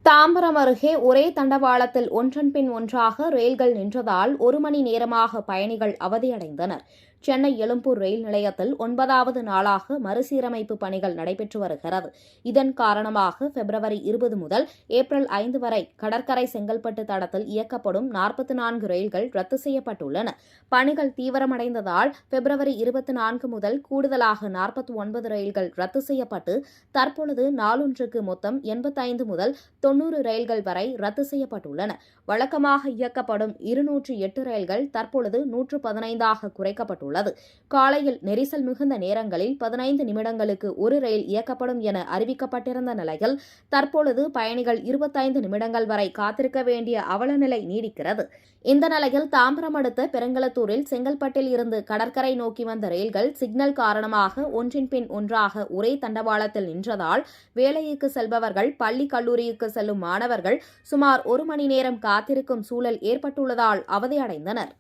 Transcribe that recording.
தாம்பரம் அருகே ஒரே தண்டவாளத்தில் ஒன்றன் பின் ஒன்றாக ரயில்கள் நின்றதால் 1 மணி நேரமாக பயணிகள் அவதியடைந்தனர். சென்னை எழும்பூர் ரயில் நிலையத்தில் 9வது நாளாக மறுசீரமைப்பு பணிகள் நடைபெற்று வருகிறது. இதன் காரணமாக பிப்ரவரி 20 முதல் ஏப்ரல் 5 வரை கடற்கரை செங்கல்பட்டு தடத்தில் இயக்கப்படும் 44 ரயில்கள் ரத்து செய்யப்பட்டுள்ளன. பணிகள் தீவிரமடைந்ததால் பிப்ரவரி 24 முதல் கூடுதலாக 49 ரயில்கள் ரத்து செய்யப்பட்டு தற்பொழுது நாளொன்றுக்கு மொத்தம் 85 முதல் 90 ரயில்கள் வரை ரத்து செய்யப்பட்டுள்ளன. வழக்கமாக இயக்கப்படும் 208 ரயில்கள் தற்பொழுது 115ஆக குறைக்கப்பட்டுள்ளது. காலையில் நெரிசல் மிகுந்த நேரங்களில் 15 நிமிடங்களுக்கு ஒரு ரயில் இயக்கப்படும் என அறிவிக்கப்பட்டிருந்த நிலையில் தற்பொழுது பயணிகள் 25 நிமிடங்கள் வரை காத்திருக்க வேண்டிய அவலநிலை நீடிக்கிறது. இந்த நிலையில் தாம்பரம் அடுத்த பெருங்களத்தூரில் செங்கல்பட்டில் இருந்து கடற்கரை நோக்கி வந்த ரயில்கள் சிக்னல் காரணமாக ஒன்றின் பின் ஒன்றாக ஒரே தண்டவாளத்தில் நின்றதால் வேலைக்கு செல்பவர்கள், பள்ளி கல்லூரிக்கு செல்லும் மாணவர்கள் சுமார் 1 மணி நேரம் காத்திருக்கும் சூழல் ஏற்பட்டுள்ளதால் அவதியடைந்தனர்.